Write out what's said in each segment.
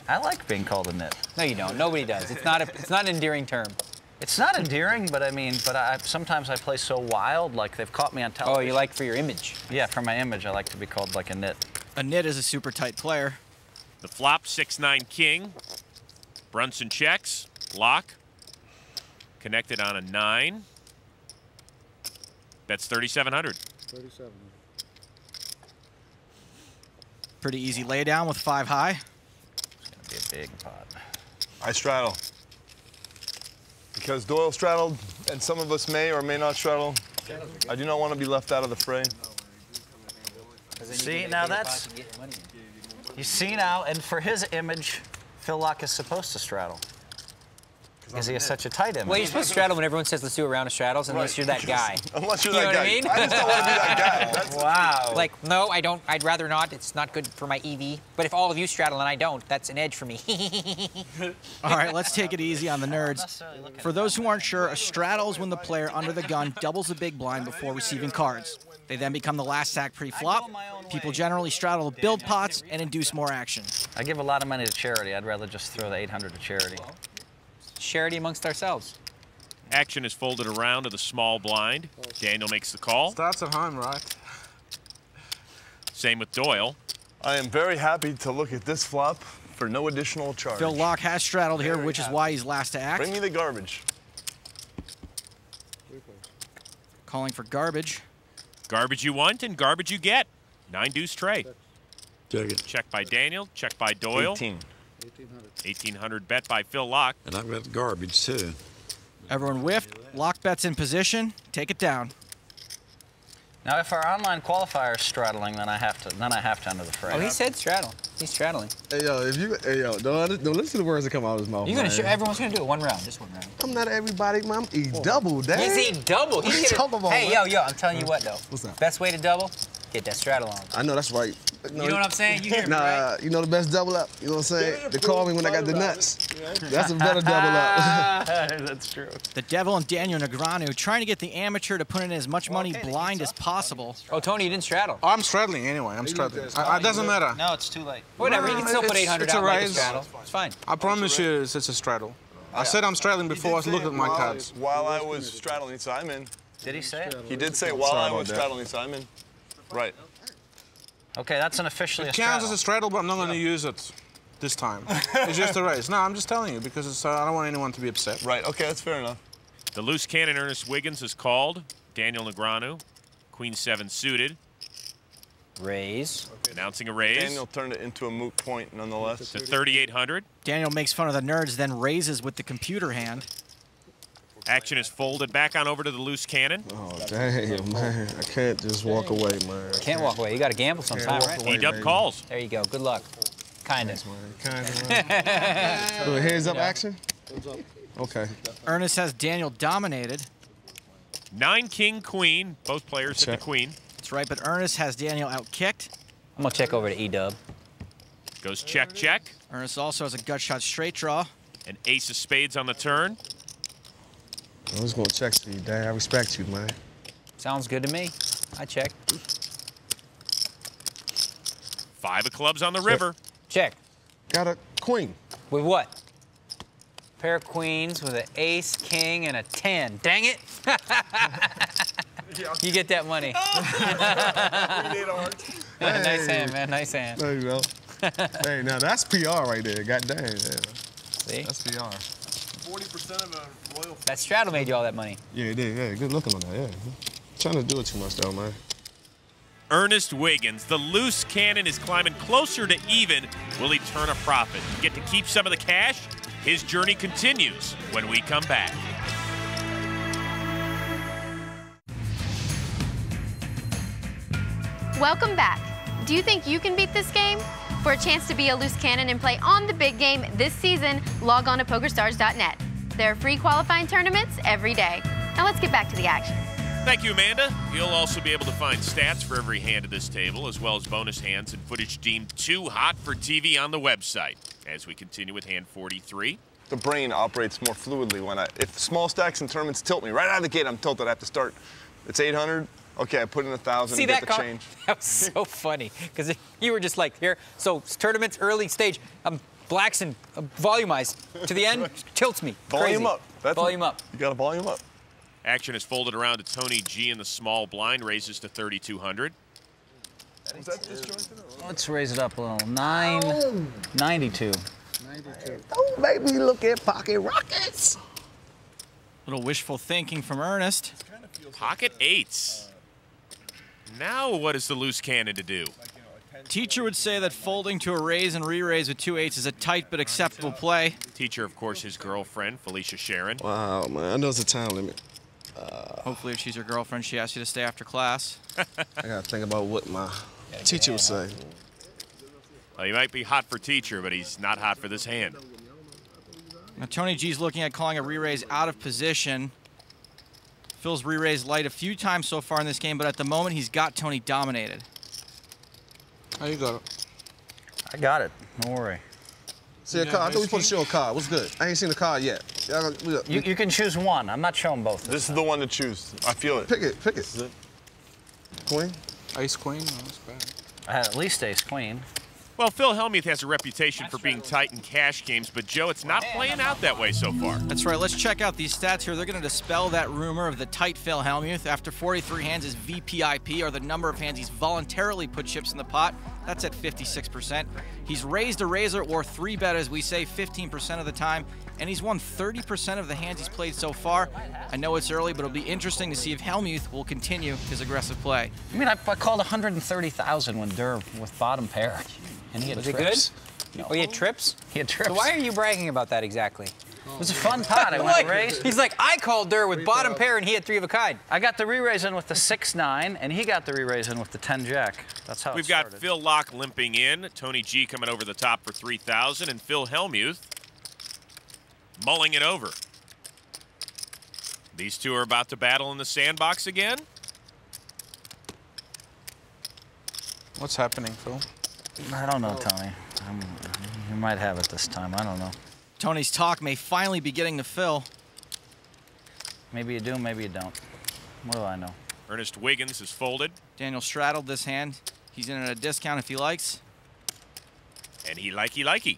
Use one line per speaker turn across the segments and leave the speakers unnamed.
I like being called a nit.
No, you don't. Nobody does. It's not an endearing term.
It's not endearing, but I mean, sometimes I play so wild, like they've caught me on television.
Oh, you like for your image?
Yeah, for my image, I like to be called like a nit.
A nit is a super tight player.
The flop, 6-9 king. Brunson checks. Laak. Connected on a 9. Bets 3,700.
37.
Pretty easy laydown with 5 high.
It's gonna be a big pot.
I straddle. Because Doyle straddled, and some of us may or may not straddle, I do not want to be left out of the fray.
See, now that's... You see now, and for his image, Phil Laak is supposed to straddle. Because he has such a tight image.
Well, you're supposed to straddle when everyone says, let's do a round of straddles, unless you're that guy.
Unless you're
You know
that
what
guy.
I mean?
I just don't want to be that guy. That's
Wow.
Like, no, I don't. I'd rather not. It's not good for my EV. But if all of you straddle and I don't, that's an edge for me.
All right, let's take it easy on the nerds. For those who aren't sure, a straddle is when the player under the gun doubles the big blind before receiving cards. They then become the last stack pre-flop. People generally straddle to build pots and induce more action.
I give a lot of money to charity. I'd rather just throw the 800 to charity.
Charity amongst ourselves.
Action is folded around to the small blind. Daniel makes the call.
Starts at home, right?
Same with Doyle.
I am very happy to look at this flop for no additional charge.
Phil Laak has straddled here, which is why he's last to act.
Bring me the garbage.
Calling for garbage.
Garbage you want and garbage you get. 9-deuce tray.
Check it.
Check by Daniel, check by Doyle.
18.
1,800 bet by Phil Laak.
And I've got garbage, too.
Everyone whiffed. Laak bets in position. Take it down.
Now, if our online qualifier is straddling, then I have to enter the fray.
Oh, he said straddle. He's straddling.
Hey, yo, don't listen to the words that come out of his mouth.
You're gonna everyone's gonna do it one round, just one round.
I'm not everybody, man. I'm eat double, dang.
He's eating double. He's getting,
Talk about
hey,
that.
yo, I'm telling you what though.
What's that?
Best way to double? Get that straddle on.
I know that's right.
You know what I'm saying? You hear me, right?
You know the best double up? You know what I'm saying? They call me when I got the nuts. That's a better double up.
That's true.
The Devil and Daniel Negreanu trying to get the amateur to put in as much money blind as possible.
Oh, Tony, you didn't straddle.
Oh, I'm straddling anyway. I'm straddling. It doesn't matter.
No, it's too late.
Whatever, you can still put
It's-
800
it's a
out like a
raise.
straddle. It's fine.
I promise you it's a straddle. I said I'm straddling before I looked at my cards.
While I was straddling, so I'm in.
Did he say it?
He did say while I was
about that.
straddling, so I'm in. Right.
Okay, that's an officially
It
a
counts as
straddle.
a straddle, but I'm not going to use it this time. It's just a raise. No, I'm just telling you because it's, I don't want anyone to be upset.
Right, okay, that's fair enough.
The loose cannon Ernest Wiggins is called. Daniel Negreanu. Queen 7 suited.
Raise.
Announcing a raise.
Daniel turned it into a moot point nonetheless.
To 3,800.
Daniel makes fun of the nerds, then raises with the computer hand.
Action is folded back on over to the loose cannon.
Oh, damn, man. I can't just walk away, man.
Can't walk away. You got to gamble sometime, right?
E-dub calls.
There you go. Good luck. Kind of.
Heads up action? Okay.
Ernest has Daniel dominated.
9 king queen. Both players hit the queen.
That's right, but Ernest has Daniel outkicked.
I'm going to check over to E-dub.
Goes check, check.
Ernest also has a gut shot straight draw.
An ace of spades on the turn.
I'm just going to check to you, Dad. I respect you, man.
Sounds good to me. I check.
5 of clubs on the river.
Check.
Got a queen.
With what? Pair of queens with an ace, king, and a 10. Dang it. You get that money. Nice hand, man. Nice hand.
There you go. Hey, now that's PR right there. God dang. Yeah.
See?
That's PR.
40% of a royal.
That straddle made you all that money.
Yeah, it did. Yeah, good looking on that. Yeah. Trying to do it too much, though, man.
Ernest Wiggins. The loose cannon is climbing closer to even. Will he turn a profit? Get to keep some of the cash? His journey continues when we come back.
Welcome back. Do you think you can beat this game? For a chance to be a loose cannon and play on the big game this season, log on to PokerStars.net. There are free qualifying tournaments every day. Now let's get back to the action.
Thank you, Amanda. You'll also be able to find stats for every hand at this table, as well as bonus hands and footage deemed too hot for TV on the website. As we continue with hand 43.
The brain operates more fluidly when if small stacks and tournaments tilt me right out of the gate, I'm tilted. I have to start. It's 800. Okay, I put in 1,000
See
and get
that
the
card?
change.
That was so funny because you were just like, here, so tournaments early stage, I'm Blacks and volumized to the end, tilts me.
Volume
Crazy.
up.
Volume up.
You got to volume up.
Action is folded around to Tony G in the small blind, raises to 3,200.
Was that disjointed?
Let's raise it up a little. 992.
Don't make me look at pocket rockets.
Little wishful thinking from Ernest.
Pocket eights. Now what is the loose cannon to do?
Teacher would say that folding to a raise and re-raise with 2 8s is a tight but acceptable play.
Teacher, of course, his girlfriend, Felicia Sharon.
Wow, man, I know it's a time limit.
Hopefully, if she's your girlfriend, she asks you to stay after class.
I gotta think about what my teacher would say.
Well, he might be hot for teacher, but he's not hot for this hand.
Now, Tony G's looking at calling a re-raise out of position. Phil's re-raised light a few times so far in this game, but at the moment, he's got Tony dominated.
How you got it?
I got it. Don't worry.
See a card? I thought we supposed to show a card. What's good? I ain't seen the card yet.
You can choose one. I'm not showing both.
This is the one to choose. I feel it.
Pick it, pick it. Queen?
Ace queen? No, that's bad.
I had at least ace queen.
Well, Phil Hellmuth has a reputation for being tight in cash games, but Joe, it's not playing out that way so far.
That's right. Let's check out these stats here. They're going to dispel that rumor of the tight Phil Hellmuth. After 43 hands, his VPIP, or the number of hands he's voluntarily put chips in the pot, that's at 56%. He's raised a razor or 3-bet, as we say, 15% of the time, and he's won 30% of the hands he's played so far. I know it's early, but it'll be interesting to see if Hellmuth will continue his aggressive play.
I mean, I called 130,000 when Durr with bottom pair. And he had
Was it
trips.
good? Oh, he had trips?
He had trips.
So why are you bragging about that exactly?
It was a fun pot. I went to raise.
He's like, I called Durr with bottom pair and he had 3 of a kind.
I got the re-raise in with the 6-9, and he got the re-raise in with the 10-jack. That's how
We've
it
got
started.
Phil Laak limping in, Tony G coming over the top for 3,000, and Phil Hellmuth mulling it over. These two are about to battle in the sandbox again.
What's happening, Phil?
I don't know, Tony. You might have it this time. I don't know.
Tony's talk may finally be getting to Phil.
Maybe you do, maybe you don't. What do I know?
Ernest Wiggins is folded.
Daniel straddled this hand. He's in at a discount if he likes.
And he likey.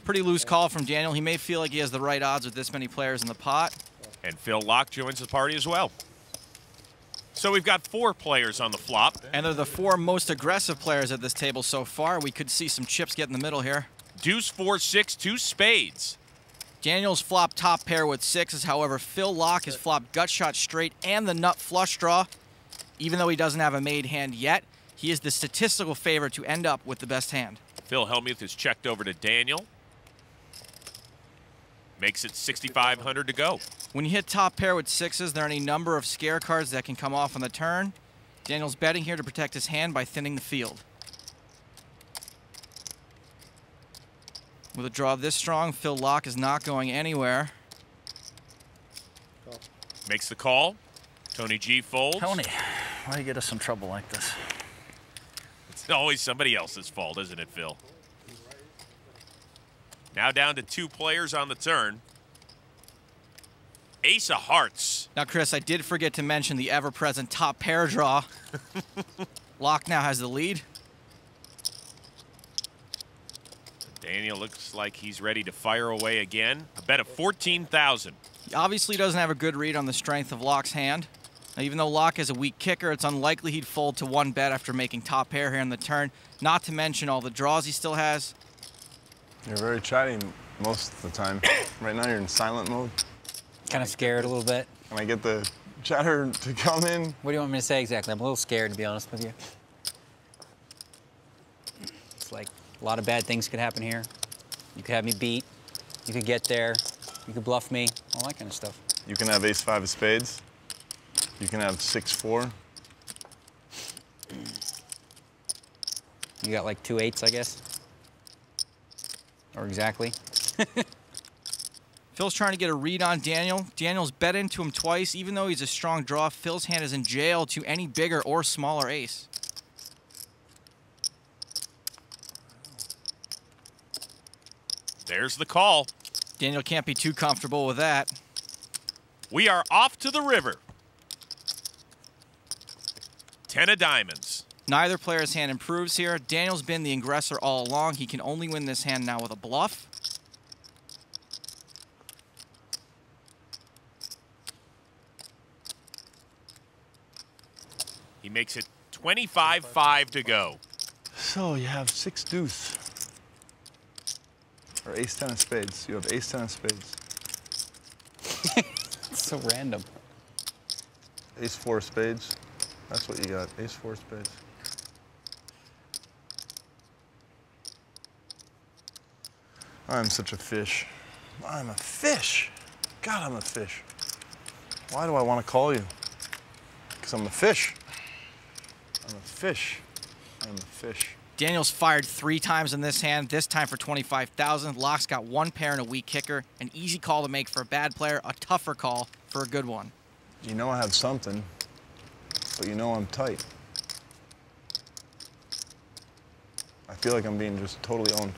Pretty loose call from Daniel. He may feel like he has the right odds with this many players in the pot.
And Phil Laak joins the party as well. So we've got 4 players on the flop.
And they're the 4 most aggressive players at this table so far. We could see some chips get in the middle here.
Deuce, 4, 6, 2 spades.
Daniel's flopped top pair with 6s. However, Phil Laak has flopped gut shot straight and the nut flush draw. Even though he doesn't have a made hand yet, he is the statistical favorite to end up with the best hand.
Phil Hellmuth is checked over to Daniel. Makes it 6,500 to go.
When you hit top pair with 6s, there are any number of scare cards that can come off on the turn. Daniel's betting here to protect his hand by thinning the field. With a draw this strong, Phil Laak is not going anywhere.
Makes the call. Tony G folds.
Tony, why do you get us in trouble like this?
It's always somebody else's fault, isn't it, Phil? Now down to 2 players on the turn. Ace of hearts.
Now, Chris, I did forget to mention the ever-present top pair draw. Laak now has the lead.
Daniel looks like he's ready to fire away again. A bet of 14,000.
He obviously doesn't have a good read on the strength of Laak's hand. Now, even though Laak is a weak kicker, it's unlikely he'd fold to 1 bet after making top pair here in the turn, not to mention all the draws he still has.
You're very chatty most of the time. Right now you're in silent mode.
Kind of scared a little bit.
Can I get the chatter to come in?
What do you want me to say exactly? I'm a little scared, to be honest with you. It's like a lot of bad things could happen here. You could have me beat. You could get there. You could bluff me. All that kind of stuff.
You can have ace-5 of spades. You can have 6-4.
You got like 2 8s, I guess. Or exactly.
Phil's trying to get a read on Daniel. Daniel's bet into him twice. Even though he's a strong draw, Phil's hand is in jail to any bigger or smaller ace.
There's the call.
Daniel can't be too comfortable with that.
We are off to the river. 10 of diamonds.
Neither player's hand improves here. Daniel's been the aggressor all along. He can only win this hand now with a bluff.
He makes it 25-5 to go.
So you have 6 deuce. Or ace 10 of spades. You have ace 10 of spades.
It's so random.
Ace 4 of spades. That's what you got. Ace 4 of spades. I'm such a fish. I'm a fish. God, I'm a fish. Why do I want to call you? Because I'm a fish. I'm a fish. I'm a fish.
Daniel's fired 3 times in this hand, this time for 25,000. Laak's got 1 pair and a weak kicker. An easy call to make for a bad player, a tougher call for a good one.
You know I have something, but you know I'm tight. I feel like I'm being just totally owned.